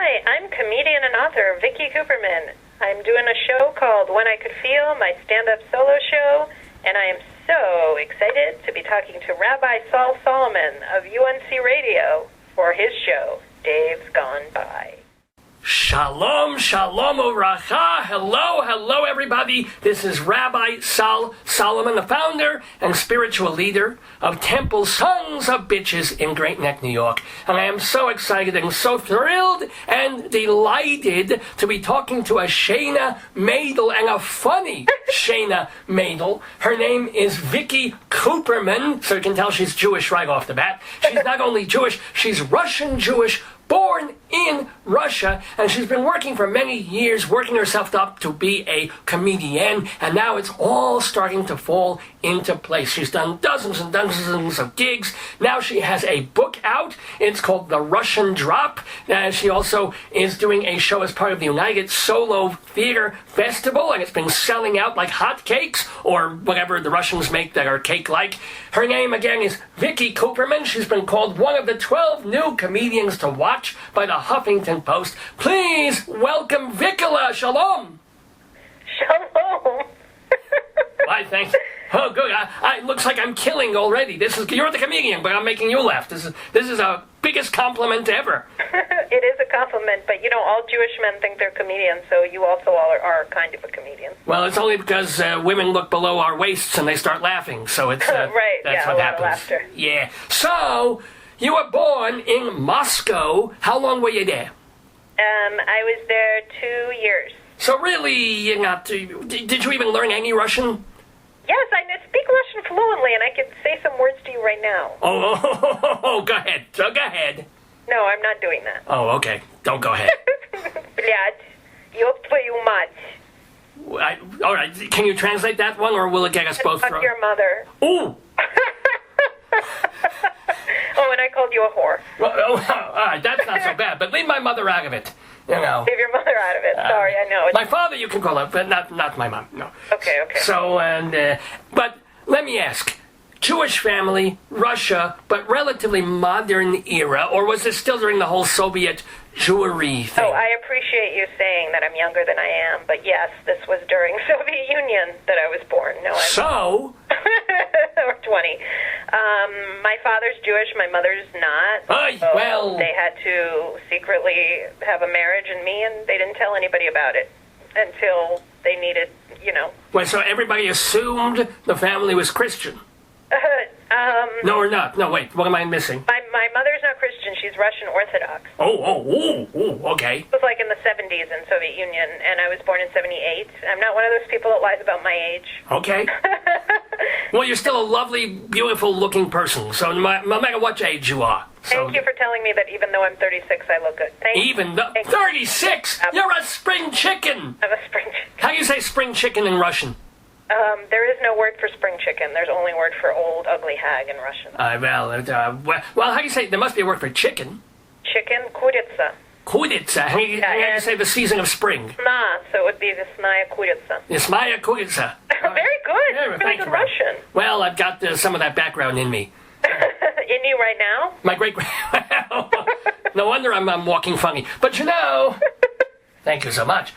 Hi, I'm comedian and author Vicky Kuperman. I'm doing a show called When I Could Feel, my stand-up solo show, and I am so excited to be talking to Rabbi Sol Solomon of UNC Radio for his show, Dave's Gone By. Shalom, shalom, uvracha. Hello, everybody. This is Rabbi Sol Solomon, the founder and spiritual leader of Temple Sons of Bitches in Great Neck, New York. And I am so excited and so thrilled and delighted to be talking to a Shayna Maidel, and a funny Shayna Maidel. Her name is Vicky Kuperman, so you can tell she's Jewish right off the bat. She's not only Jewish, she's Russian Jewish, born in Russia, and she's been working for many years, working herself up to be a comedian, and now it's all starting to fall into place. She's done dozens and dozens of gigs. Now she has a book out. It's called The Russian Drop. She also is doing a show as part of the United Solo Theater Festival, and it's been selling out like hotcakes, or whatever the Russians make that are cake-like. Her name, again, is Vicky Kuperman. She's been called one of the 12 new comedians to watch by the Huffington Post. Please welcome Vikula. Shalom. Shalom. Why, thanks. Oh, good. It looks like I'm killing already. You're the comedian, but I'm making you laugh. This is a biggest compliment ever. It is a compliment, but all Jewish men think they're comedians, so you also are kind of a comedian. Well, it's only because women look below our waists and they start laughing, so it's right. That's yeah, what a happens. lot of laughter. Yeah. So you were born in Moscow. How long were you there? I was there 2 years. So really, you're not. Did you even learn any Russian? Yes, I speak Russian fluently, and I could say some words to you right now. Oh, go ahead. So go ahead. No, I'm not doing that. Oh, okay. Don't go ahead. Блядь, ёб твою мать. All right. Can you translate that one, or will it get us both? Fuck your mother. Ooh. Oh, and I called you a whore. Well, all right. That's not so bad. But leave my mother out of it. Leave your mother out of it. Sorry, I know. My father you can call her, but not my mom. No. Okay. So, but let me ask. Jewish family, Russia, but relatively modern era, or was this still during the whole Soviet Jewry thing? Oh, I appreciate you saying that I'm younger than I am, but yes, this was during Soviet Union that I was born. No, So? or 20. My father's Jewish, my mother's not. So well. They had to secretly have a marriage in me, and they didn't tell anybody about it until they needed, Well, so everybody assumed the family was Christian? No, or not. No, wait. What am I missing? My mother's not Christian. She's Russian Orthodox. Okay. It was like in the 70s in Soviet Union, and I was born in 78. I'm not one of those people that lies about my age. Okay. Well, you're still a lovely, beautiful-looking person, so no matter what age you are. So, Thank you for telling me that even though I'm 36, I look good. Even though... 36? You're a spring chicken! I'm a spring chicken. How do you say spring chicken in Russian? There is no word for spring chicken. There's only word for old, ugly hag in Russian. Well, how do you say... There must be a word for chicken. Chicken, kuritsa. Kuritsa. How do you say the season of spring? Sna, so it would be visnaya kuritsa. Vismaya kuritsa. Very good. Yeah, really good Russian. Well, I've got some of that background in me. In you right now? My great... No wonder I'm walking funny. But thank you so much.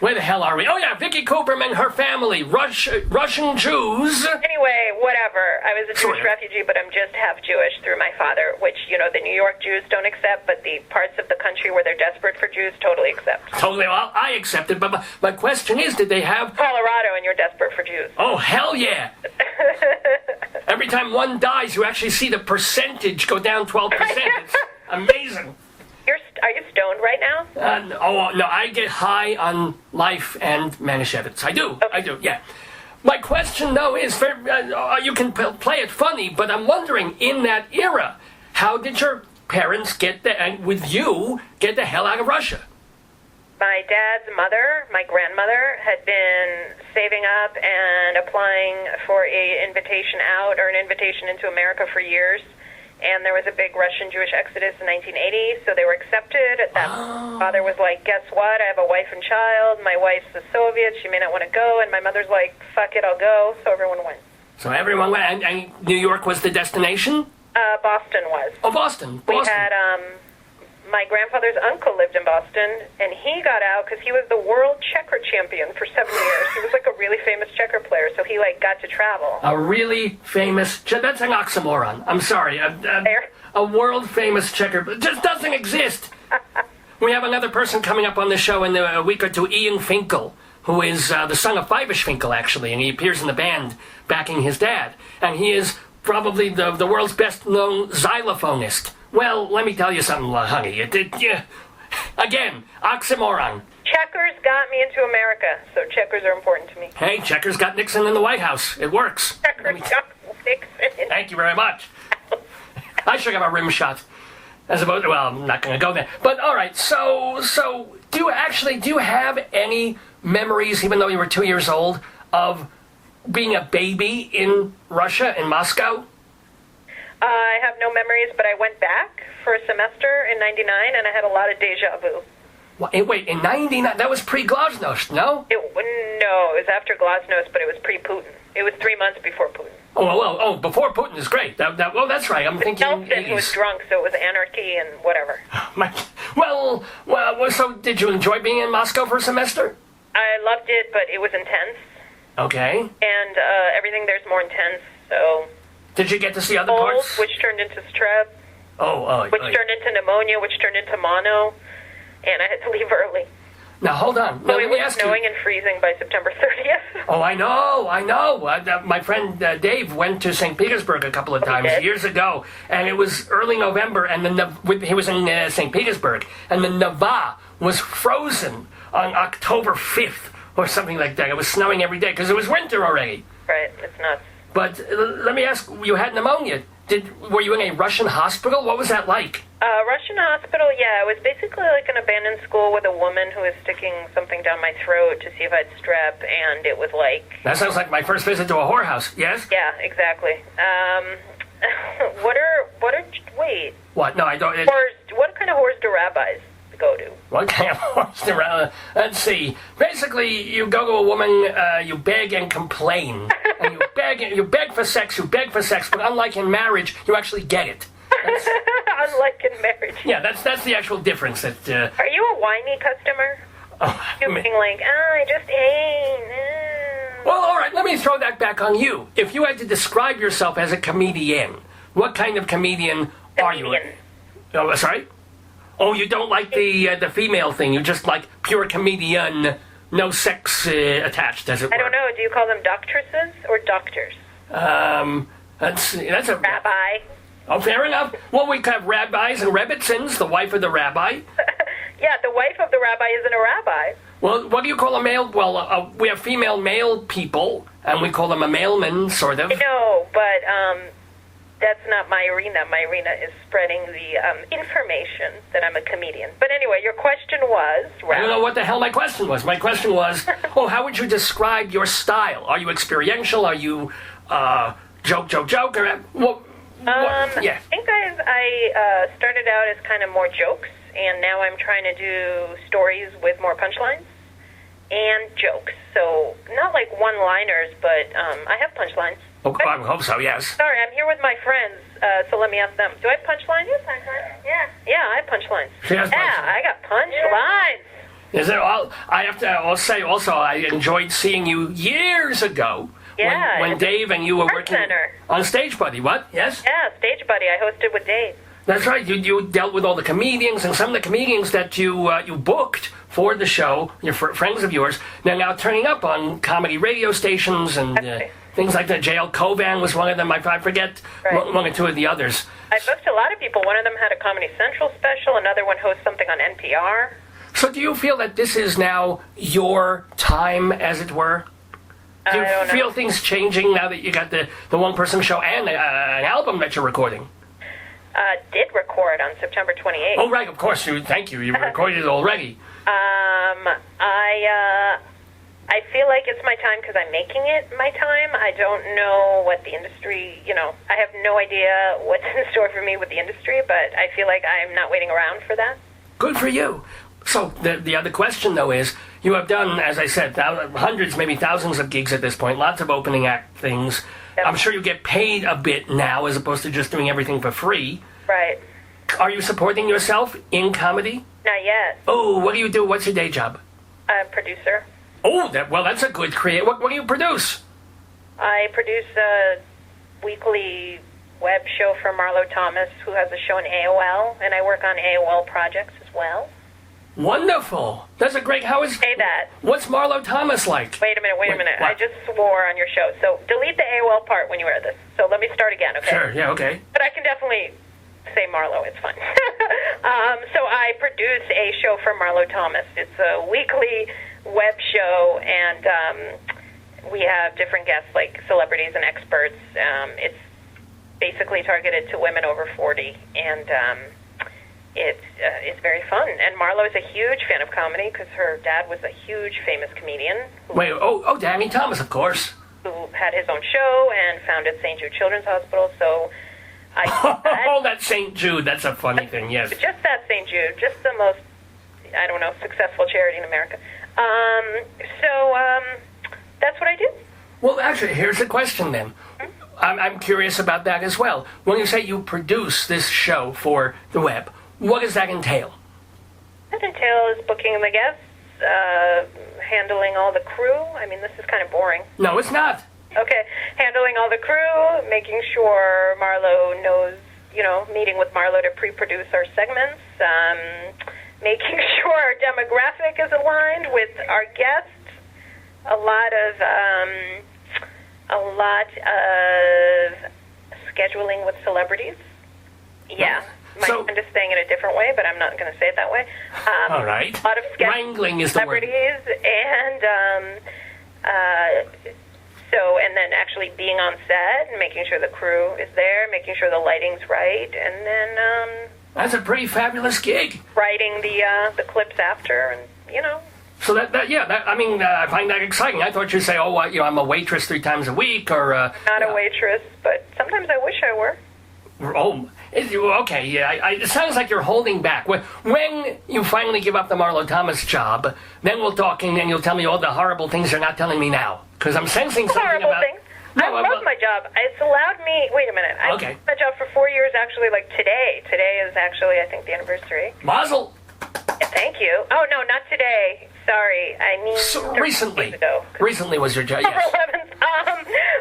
Where the hell are we? Oh, yeah, Vicky Kuperman, her family, Russian Jews. Anyway, whatever. I was a Jewish refugee, but I'm just half Jewish through my father, which, the New York Jews don't accept, but the parts of the country where they're desperate for Jews totally accept. Totally. Well, I accept it, but my question is, did they have... Colorado, and you're desperate for Jews. Oh, hell yeah. Every time one dies, you actually see the percentage go down 12%. It's amazing. Are you stoned right now? No, I get high on life and Manischewitz. I do. Okay. I do, yeah. My question, though, is, you can play it funny, but I'm wondering, in that era, how did your parents get the hell out of Russia? My dad's mother, my grandmother, had been saving up and applying for an invitation out or an invitation into America for years. And there was a big Russian-Jewish exodus in 1980, so they were accepted. At that, father was like, guess what? I have a wife and child. My wife's a Soviet. She may not want to go. And my mother's like, fuck it, I'll go. So everyone went. So everyone went. And New York was the destination? Boston was. Oh, Boston. We had my grandfather's uncle lived in Boston, and he got out because he was the world checker champion for 7 years. He was like a really famous checker player, so he like got to travel. A really famous... That's an oxymoron. I'm sorry. A world-famous checker... It just doesn't exist. We have another person coming up on the show in a week or two, Ian Finkel, who is the son of Fivish Finkel, actually, and he appears in the band backing his dad. And he is probably the world's best-known xylophonist. Well, let me tell you something, honey. Again, oxymoron. Checkers got me into America, so checkers are important to me. Hey, checkers got Nixon in the White House. It works. Checkers got Nixon. Thank you very much. I should have a rim shot. Well, I'm not going to go there. But, all right, so do you have any memories, even though you were 2 years old, of being a baby in Russia, in Moscow? I have no memories, but I went back for a semester in 99, and I had a lot of deja vu. Wait, in 99? That was pre-Glasnost, no? No, it was after Glasnost, but it was pre-Putin. It was 3 months before Putin. Oh, before Putin is great. Well, that's right. I'm thinking Nelson 80s. was drunk, so it was anarchy and whatever. Well, so did you enjoy being in Moscow for a semester? I loved it, but it was intense. Okay. And everything there's more intense, so... Did you get to see other parts? Which turned into strep. Which turned into pneumonia, which turned into mono. And I had to leave early. Now, hold on. So it was snowing and freezing by September 30th. Oh, I know. My friend Dave went to St. Petersburg a couple of times years ago, and it was early November, and he was in St. Petersburg, and the Neva was frozen on October 5th or something like that. It was snowing every day because it was winter already. Right, it's nuts. But let me ask, you had pneumonia. Were you in a Russian hospital? What was that like? Russian hospital, yeah. It was basically like an abandoned school with a woman who was sticking something down my throat to see if I had strep, and it was like... That sounds like my first visit to a whorehouse, yes? Yeah, exactly. Wait. What? No, I don't... What kind of whores do rabbis go to? What kind of whores do rabbis... Let's see. Basically, you go to a woman, you beg and complain. And you beg for sex, but unlike in marriage, you actually get it. Unlike in marriage. Yeah, that's the actual difference. That. Are you a whiny customer? You're being like, I just hate. Well, all right, let me throw that back on you. If you had to describe yourself as a comedian, what kind of comedian are you? Oh, sorry? Oh, you don't like the female thing. You just like pure comedian, no sex attached, as it were. I don't know. Do you call them doctresses or doctors? That's a... Rabbi. Oh, fair enough. Well, we have rabbis and rebbitzins, the wife of the rabbi. Yeah, the wife of the rabbi isn't a rabbi. Well, what do you call a male? Well, we have female male people, and we call them a mailman, sort of. No, but that's not my arena. My arena is spreading the information that I'm a comedian. But anyway, your question was... I don't know what the hell my question was. My question was, how would you describe your style? Are you experiential? Are you joke? Or, I think I started out as kind of more jokes, and now I'm trying to do stories with more punchlines and jokes. So not like one-liners, but I have punchlines. Oh, I hope so, yes. Sorry, I'm here with my friends, so let me ask them. Do I have punchlines? Yeah. Yeah, I have punchlines. She has punchlines. I got punchlines. Is it all? I have to say also, I enjoyed seeing you years ago. Yeah. When Dave and you were working Center. on Stage Buddy, what? Yes? Yeah, Stage Buddy. I hosted with Dave. That's right. You dealt with all the comedians, and some of the comedians that you booked for the show, your friends of yours, they're now turning up on comedy radio stations and things like that. J.L. Covan was one of them. I forget one or two of the others. I booked a lot of people. One of them had a Comedy Central special. Another one hosts something on NPR. So do you feel that this is now your time, as it were? Do you feel things changing now that you got the one-person show and an album that you're recording? Did record on September 28th. Oh, right, of course. Thank you. You recorded it already. I feel like it's my time because I'm making it my time. I don't know what the industry, I have no idea what's in store for me with the industry, but I feel like I'm not waiting around for that. Good for you. So the other question, though, is you have done, as I said, hundreds, maybe thousands of gigs at this point, lots of opening act things. Yep. I'm sure you get paid a bit now as opposed to just doing everything for free. Right. Are you supporting yourself in comedy? Not yet. Oh, what do you do? What's your day job? Producer. Oh, that's a good creative. What do you produce? I produce a weekly web show for Marlo Thomas, who has a show on AOL, and I work on AOL projects as well. Wonderful. That's a great... Say that. What's Marlo Thomas like? Wait a minute. What? I just swore on your show, so delete the AOL part when you hear this. So let me start again, okay? Sure, yeah, okay. But I can definitely say Marlo, it's fine. So I produce a show for Marlo Thomas. It's a weekly web show, and we have different guests, like celebrities and experts. It's basically targeted to women over 40, and it's very fun. And Marlo is a huge fan of comedy because her dad was a huge famous comedian. Danny Thomas, of course. Who had his own show and founded St. Jude Children's Hospital, so that's St. Jude. That's a funny thing, yes. Just that St. Jude, just the most, successful charity in America. That's what I do. Well, actually, here's the question then. I'm curious about that as well. When you say you produce this show for the web, what does that entail? That entails booking the guests, handling all the crew. I mean, this is kind of boring. No, it's not. Okay, handling all the crew, making sure Marlo knows, meeting with Marlo to pre-produce our segments, making sure our demographic is aligned with our guests, a lot of scheduling with celebrities. Yeah. My friend is saying it a different way, but I'm not going to say it that way. All right. A lot of wrangling is the word. Celebrities, and and then actually being on set and making sure the crew is there, making sure the lighting's right, and then that's a pretty fabulous gig. Writing the clips after, and So I find that exciting. I thought you'd say, I'm a waitress 3 times a week, or not a waitress, but sometimes I wish I were. Oh, okay, yeah. It sounds like you're holding back. When you finally give up the Marlo Thomas job, then we'll talk, and then you'll tell me all the horrible things you're not telling me now. Because I'm sensing something horrible about... things. I love my job. It's allowed me... Wait a minute. I've Okay. had my job for 4 years, actually, like today. Today is actually, I think, the anniversary. Mazel! Yeah, thank you. Oh, no, not today. Sorry. I mean... recently. Years ago. Recently was your job, yes. 11th.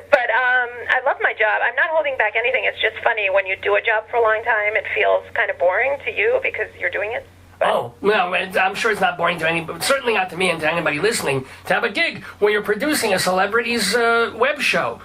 But I love my job. I'm not holding back anything. It's just funny. When you do a job for a long time, it feels kind of boring to you because you're doing it. Oh, no, I'm sure it's not boring to anybody, certainly not to me and to anybody listening, to have a gig where you're producing a celebrity's web show.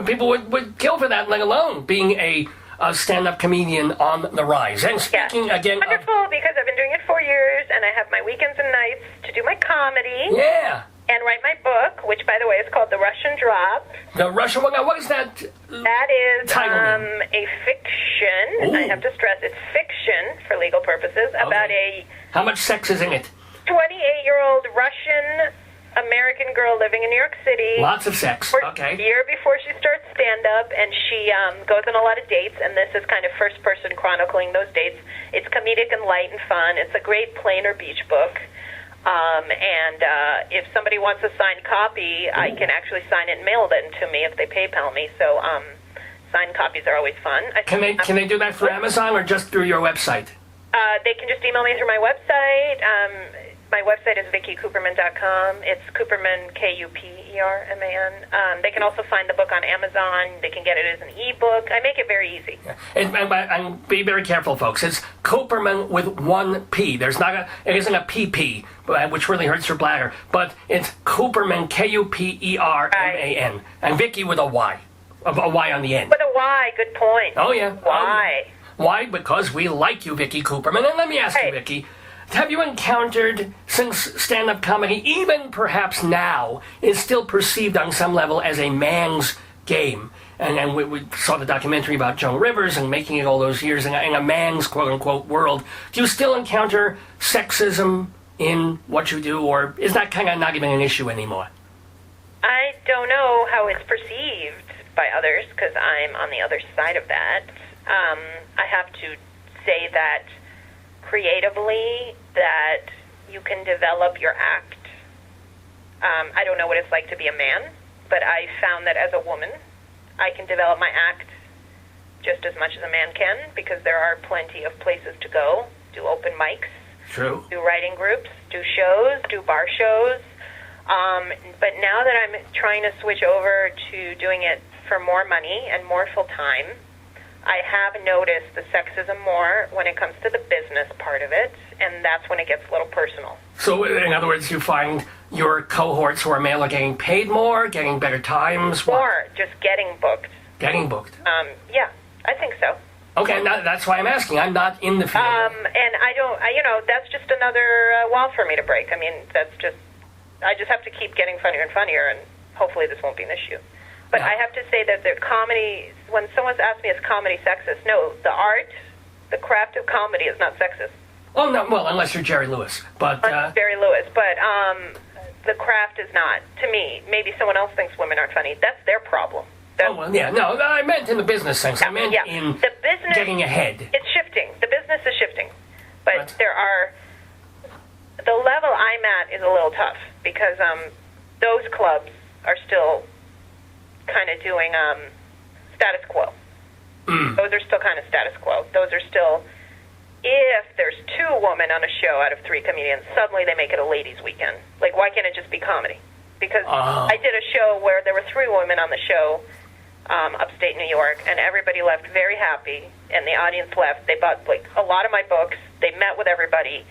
People would kill for that, let alone being a stand-up comedian on the rise. And speaking again of... Wonderful, because I've been doing it 4 years, and I have my weekends and nights to do my comedy. Yeah. And write my book, which, by the way, is called The Russian Drop. The Russian... What is that? That is a fiction. Ooh. I have to stress it's fiction for legal purposes about a... How much sex is in it? 28-year-old Russian-American girl living in New York City. Lots of sex, okay. A year before she starts stand-up, and she goes on a lot of dates, and this is kind of first-person chronicling those dates. It's comedic and light and fun. It's a great plane or beach book. If somebody wants a signed copy, I can actually sign it and mail them to me if they PayPal me. So signed copies are always fun. Can they do that for Amazon or just through your website? They can just email me through my website. My website is VickyKuperman.com. It's Kuperman, Kuperman. They can also find the book on Amazon. They can get it as an e-book. I make it very easy. Yeah. And be very careful, folks. It's Kuperman with one P. It isn't a PP, which really hurts your bladder. But it's Kuperman, Kuperman, and Vicky with a Y. A Y on the end. With a Y, good point. Oh, yeah. Why? Why? Because we like you, Vicky Kuperman. And let me ask you, Vicky, have you encountered, since stand-up comedy, even perhaps now, is still perceived on some level as a man's game? And we saw the documentary about Joan Rivers and making it all those years in a man's quote-unquote world. Do you still encounter sexism in what you do, or is that kind of not even an issue anymore? I don't know how it's perceived by others, because I'm on the other side of that. I have to say that creatively, that you can develop your act. I don't know what it's like to be a man, but I found that as a woman, I can develop my act just as much as a man can, because there are plenty of places to go, do open mics, True. do writing groups, do shows, do bar shows. But now that I'm trying to switch over to doing it for more money and more full-time, I have noticed the sexism more when it comes to the business part of it, and that's when it gets a little personal. So, in other words, you find your cohorts who are male are getting paid more, getting better times? More, just getting booked. Getting booked. Yeah, I think so. Okay, now, that's why I'm asking. I'm not in the field. And that's just another wall for me to break. I mean, I just have to keep getting funnier and funnier, and hopefully this won't be an issue. But I have to say that the comedy, when someone's asked me, is comedy sexist? No, the art, the craft of comedy is not sexist. Oh, no, well, unless you're Jerry Lewis. But Jerry Lewis, but the craft is not. To me, maybe someone else thinks women aren't funny. That's their problem. No, I meant in the business sense. I meant in the business, getting ahead. It's shifting. The business is shifting. But the level I'm at is a little tough, because those clubs are still kind of doing status quo. Those are still kind of status quo. Those are still, if there's 2 women on a show out of 3 comedians, suddenly they make it a ladies' weekend. Like, why can't it just be comedy? Because I did a show where there were 3 women on the show, upstate New York, and everybody left very happy, and the audience left. They bought, like, a lot of my books. They met with everybody.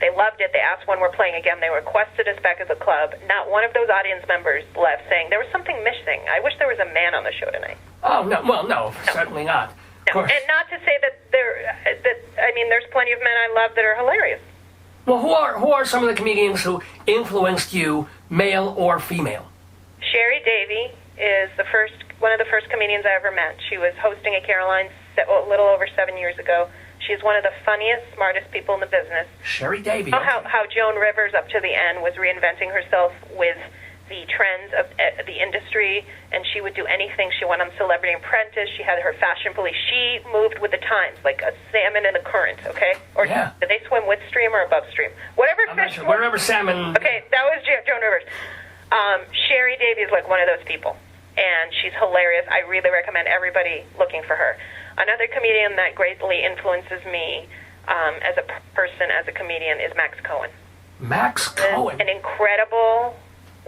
They loved it. They asked when we're playing again. They requested us back as a club. Not one of those audience members left saying, there was something missing. I wish there was a man on the show tonight. Oh, no. Well, no. Certainly not. No. And not to say that there's plenty of men I love that are hilarious. Well, who are some of the comedians who influenced you, male or female? Sherry Davy is one of the first comedians I ever met. She was hosting at Caroline's a little over 7 years ago. She's one of the funniest, smartest people in the business. Sherry Davy. How Joan Rivers, up to the end, was reinventing herself with the trends of the industry, and she would do anything. She went on Celebrity Apprentice. She had her fashion police. She moved with the times, like a salmon in the current, okay? Or did they swim with stream or above stream? Whatever fish. Wherever salmon. Okay, that was Joan Rivers. Sherry Davy is like one of those people, and she's hilarious. I really recommend everybody looking for her. Another comedian that greatly influences me as a person, as a comedian, is Max Cohen. Max Cohen? An incredible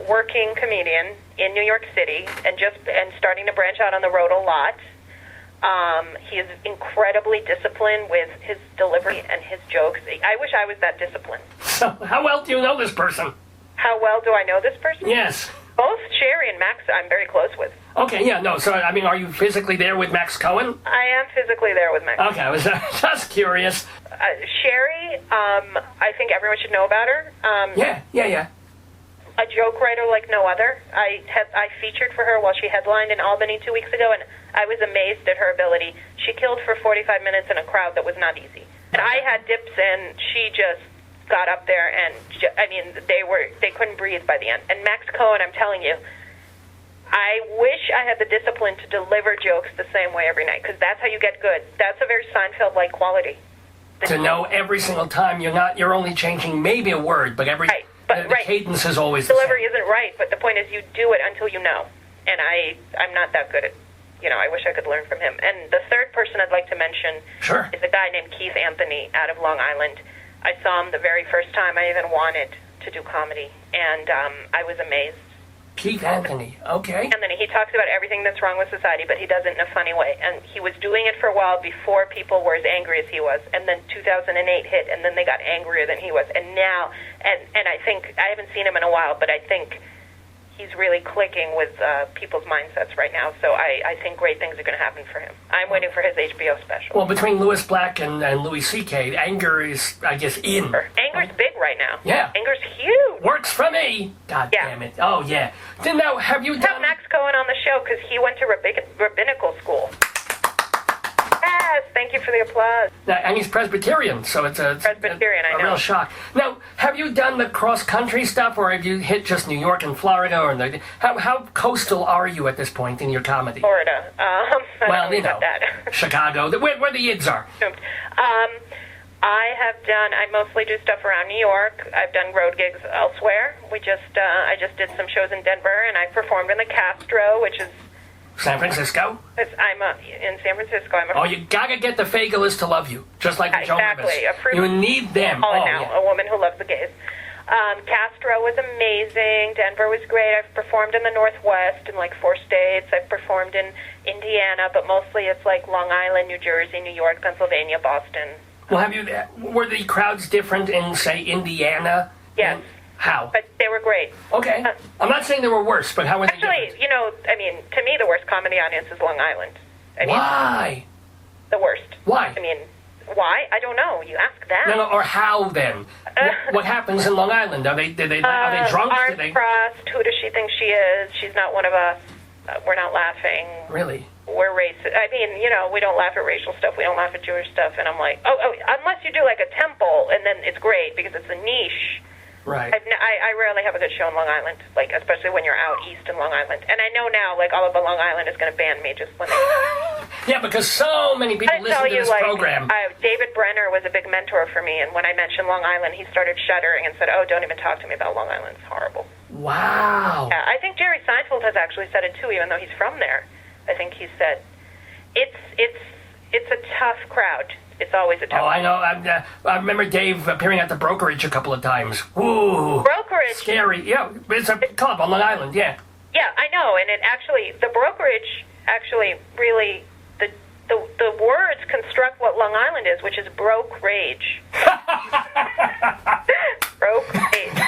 working comedian in New York City, and starting to branch out on the road a lot. He is incredibly disciplined with his delivery and his jokes. I wish I was that disciplined. So, how well do you know this person? How well do I know this person? Yes. Both Sherry and Max I'm very close with. Okay, yeah, no, so, I mean, are you physically there with Max Cohen? I am physically there with Max. Okay, I was just curious. Sherry, I think everyone should know about her. Yeah. A joke writer like no other. I featured for her while she headlined in Albany 2 weeks ago, and I was amazed at her ability. She killed for 45 minutes in a crowd that was not easy. And I had dips in. She just got up there, and they couldn't breathe by the end. And Max Cohen, I'm telling you, I wish I had the discipline to deliver jokes the same way every night, because that's how you get good. That's a very Seinfeld-like quality. To know every single time you're only changing maybe a word, but the cadence is always the delivery same. isn't right, but the point is you do it until you know. And I'm not that good at, I wish I could learn from him. And the third person I'd like to mention is a guy named Keith Anthony out of Long Island. I saw him the very first time I even wanted to do comedy, and I was amazed. Keith Anthony, okay. And then he talks about everything that's wrong with society, but he does it in a funny way. And he was doing it for a while before people were as angry as he was. And then 2008 hit, and then they got angrier than he was. And now, and I think, I haven't seen him in a while, but I think he's really clicking with people's mindsets right now. So I think great things are going to happen for him. I'm waiting for his HBO special. Well, between Louis Black and Louis C.K., anger is, I guess, in. Anger's big right now. Yeah. Anger's huge. Works for me. God damn it. Oh, yeah. Then now, have you done... Max Cohen on the show, because he went to rabbinical school. Yes, thank you for the applause. And he's Presbyterian, so it's a real shock. Now, have you done the cross-country stuff, or have you hit just New York and Florida? Or how coastal are you at this point in your comedy? Florida. Chicago, where the yids are. I mostly do stuff around New York. I've done road gigs elsewhere. I just did some shows in Denver, and I performed in the Castro, which is San Francisco? I'm in San Francisco. Oh, you gotta get the Fagelas to love you, just like the Joan Rivers. Exactly. You need them. A woman who loves the gays. Castro was amazing. Denver was great. I've performed in the Northwest in like 4 states. I've performed in Indiana, but mostly it's like Long Island, New Jersey, New York, Pennsylvania, Boston. Well, were the crowds different in, say, Indiana? Yes. How? But they were great. Okay. I'm not saying they were worse, but how were they Actually, different? to me, the worst comedy audience is Long Island. Why? The worst. Why? Why? I don't know. You ask them. No, or how then? What happens in Long Island? Are they drunk? Arms crossed. Who does she think she is? She's not one of us. We're not laughing. Really? We're racist. We don't laugh at racial stuff. We don't laugh at Jewish stuff. And I'm like, unless you do like a temple, and then it's great because it's a niche. Right. I rarely have a good show in Long Island, like especially when you're out east in Long Island. And I know now, like all of Long Island is going to ban me just when they. Yeah, because so many people listen to this program. David Brenner was a big mentor for me, and when I mentioned Long Island, he started shuddering and said, "Oh, don't even talk to me about Long Island. It's horrible." Wow. Yeah, I think Jerry Seinfeld has actually said it too, even though he's from there. I think he said, "It's a tough crowd." It's always a tough. Oh, I know. I remember Dave appearing at the Brokerage a couple of times. Ooh. Brokerage. Scary. Yeah, it's a club on Long Island. Yeah. Yeah, I know, and the Brokerage really the words construct what Long Island is, which is broke rage. Broke rage.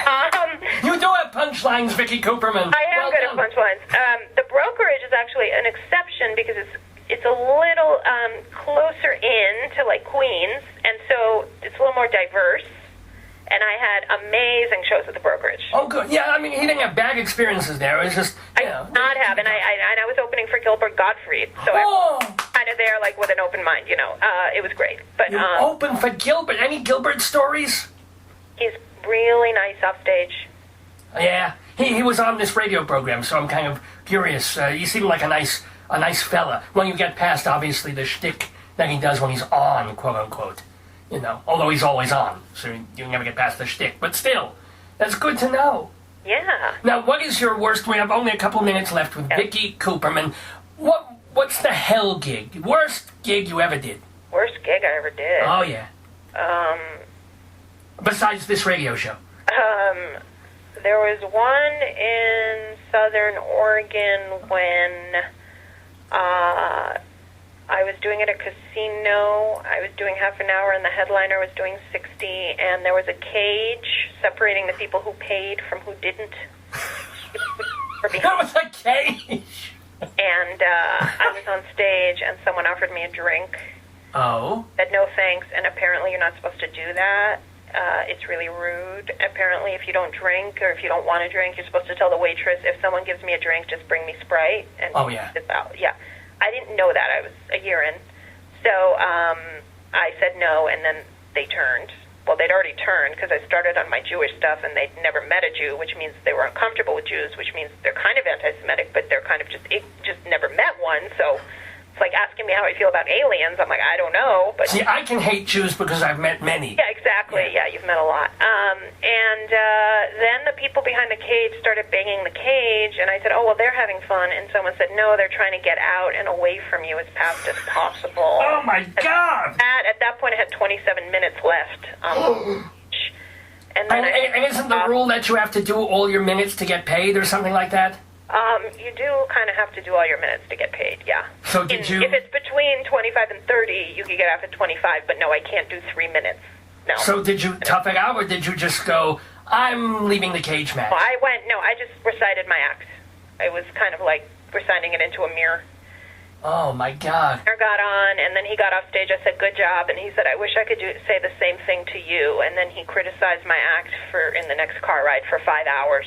You do have punchlines, Vicky Kuperman. I am good at punchlines. The Brokerage is actually an exception because it's a little closer in to like Queens, and so it's a little more diverse. And I had amazing shows at the Brokerage. Oh, good. Yeah, he didn't have bad experiences there. It was just, I did not have, and I was opening for Gilbert Gottfried, so I was kind of there like with an open mind, It was great. But you opened for Gilbert. Any Gilbert stories? He's really nice off stage. Yeah, he was on this radio program, so I'm kind of curious. You seem like a nice fella. When you get past, obviously, the shtick that he does when he's on, quote unquote. Although he's always on, so you never get past the shtick. But still, that's good to know. Yeah. Now, what is your worst? We have only a couple minutes left with Vicky Kuperman. What's the hell gig? Worst gig you ever did? Worst gig I ever did? Oh, yeah. Besides this radio show? There was one in Southern Oregon when I was doing it at a casino. I was doing half an hour, and the headliner was doing 60, and there was a cage separating the people who paid from who didn't. That was a cage! And I was on stage, and someone offered me a drink. Oh? Said no thanks, and apparently you're not supposed to do that. It's really rude. Apparently, if you don't drink or if you don't want to drink, you're supposed to tell the waitress, if someone gives me a drink, just bring me Sprite. And it's out. Yeah. I didn't know that. I was a year in. So I said no, and then they turned. Well, they'd already turned because I started on my Jewish stuff, and they'd never met a Jew, which means they were uncomfortable with Jews, which means they're kind of anti-Semitic, but they're kind of just never met one. So it's like asking me how I feel about aliens. I'm like, I don't know. But see, I can hate Jews because I've met many. Yeah, exactly. Yeah, you've met a lot. And then the people behind the cage started banging the cage, and I said, oh, well, they're having fun. And someone said, no, they're trying to get out and away from you as fast as possible. Oh, my God! At that point, I had 27 minutes left. And isn't the rule that you have to do all your minutes to get paid or something like that? You do kind of have to do all your minutes to get paid, yeah. So did you... If it's between 25 and 30, you can get off at 25, but no, I can't do 3 minutes. No. So did you tough it out, or did you just go, I'm leaving the cage match? Well, I just recited my act. I was kind of like reciting it into a mirror. Oh, my God. I got on, and then he got off stage. I said, good job. And he said, I wish I could say the same thing to you. And then he criticized my act in the next car ride for 5 hours.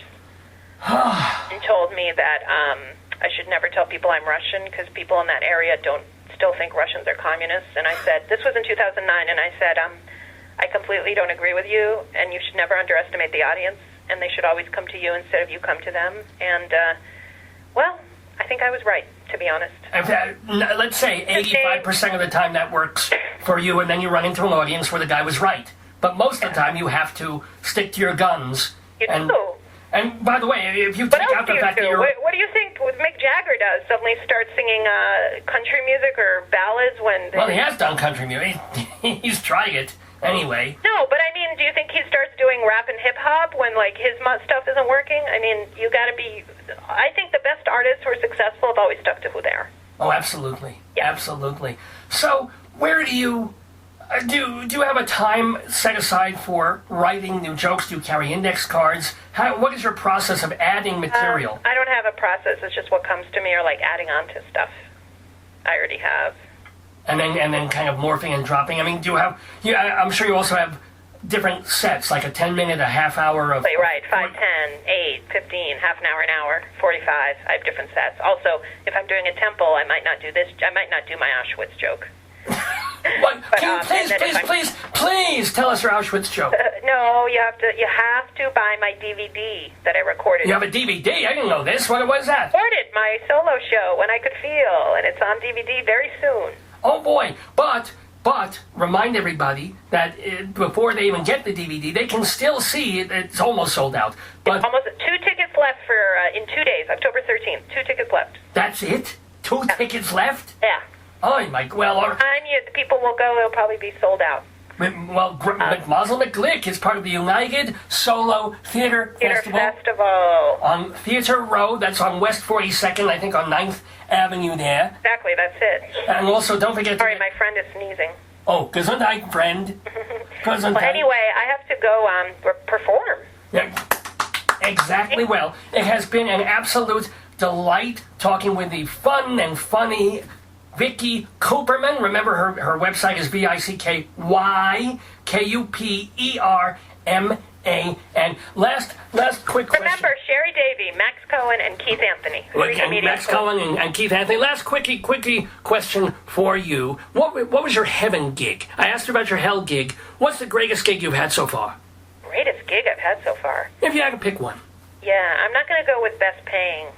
And told me that I should never tell people I'm Russian because people in that area still think Russians are communists. And I said, this was in 2009, and I said, I completely don't agree with you, and you should never underestimate the audience, and they should always come to you instead of you come to them. And, well, I think I was right, to be honest. Let's say 85% of the time that works for you, and then you run into an audience where the guy was right. But most of the time you have to stick to your guns. You do. And by the way, if you What take else out do the you fact do? that you're... What do you think Mick Jagger does? Suddenly starts singing country music or ballads when... Well, he has done country music. He's tried it anyway. No, but I mean, do you think he starts doing rap and hip-hop when, like, his stuff isn't working? I mean, you gotta be... I think the best artists who are successful have always stuck to who they are. Oh, absolutely. Yeah. Absolutely. So, where do you... Do you have a time set aside for writing new jokes? Do you carry index cards? What is your process of adding material? I don't have a process. It's just what comes to me, or like adding on to stuff I already have. And then kind of morphing and dropping. I mean, do you have... I'm sure you also have different sets, like a 10-minute, a half hour of... Right, 5, 10, 8, 15, half an hour, 45. I have different sets. Also, if I'm doing a temple, I might not do this. I might not do my Auschwitz joke. What? Can you please tell us your Auschwitz joke. No, you have to buy my DVD that I recorded. You have a DVD? I didn't know this. What was that? I recorded my solo show When I Could Feel, and it's on DVD very soon. Oh boy! But remind everybody that before they even get the DVD, they can still see it. It's almost sold out. But almost 2 tickets left for in 2 days, October 13th. 2 tickets left. That's it? 2 tickets left? Yeah. Oh my! Well, the people will go. It'll probably be sold out. Well, Mazel McGlick is part of the United Solo Theater Festival on Theater Road. That's on West 42nd, I think, on 9th Avenue there. Exactly, that's it. And also, don't forget. Sorry, my friend is sneezing. Oh, Gesundheit, friend. Gesundheit. Well, anyway, I have to go perform. Yeah, exactly. Well, it has been an absolute delight talking with the fun and funny Vicky Kuperman. Remember, her website is VICKYKUPERMAN. Last quick question. Remember, Sherry Davy, Max Cohen, and Keith Anthony. Max Cohen and Keith Anthony. Last quickie question for you. What was your heaven gig? I asked you about your hell gig. What's the greatest gig you've had so far? Greatest gig I've had so far? If you had to pick one. Yeah, I'm not going to go with best paying.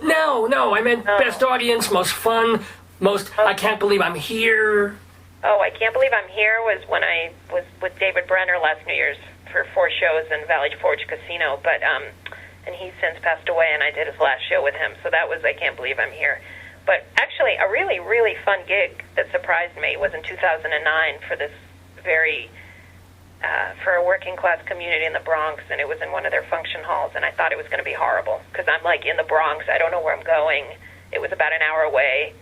No, I meant best audience, most fun, I can't believe I'm here. Oh, I can't believe I'm here was when I was with David Brenner last New Year's for 4 shows in Valley Forge Casino, but and he's since passed away, and I did his last show with him, so that was I can't believe I'm here. But actually, a really, really fun gig that surprised me was in 2009 for this very for a working class community in the Bronx, and it was in one of their function halls, and I thought it was going to be horrible because I'm like in the Bronx, I don't know where I'm going. It was about an hour away.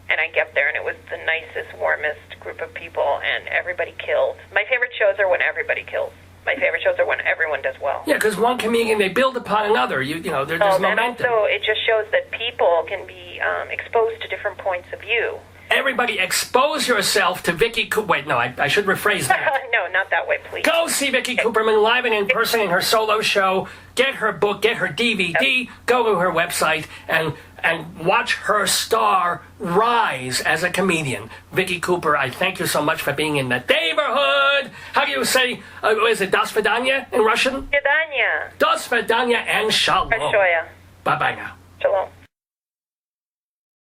And I get there, and it was the nicest, warmest group of people, and everybody killed. My favorite shows are when everybody kills. My favorite shows are when everyone does well. Yeah, because one comedian, they build upon another. There's momentum. And also, it just shows that people can be exposed to different points of view. Everybody expose yourself to Vicky Wait, no, I should rephrase that. No, not that way, please. Go see Vicky Kuperman live and in person in her solo show. Get her book, get her DVD. Yep. Go to her website and watch her star rise as a comedian. Vicky Cooper, I thank you so much for being in the neighborhood. How do you say, is it Das Vidanya in Russian? Vidanya. Das Vidanya and Shalom. Большое. Bye-bye now. Shalom.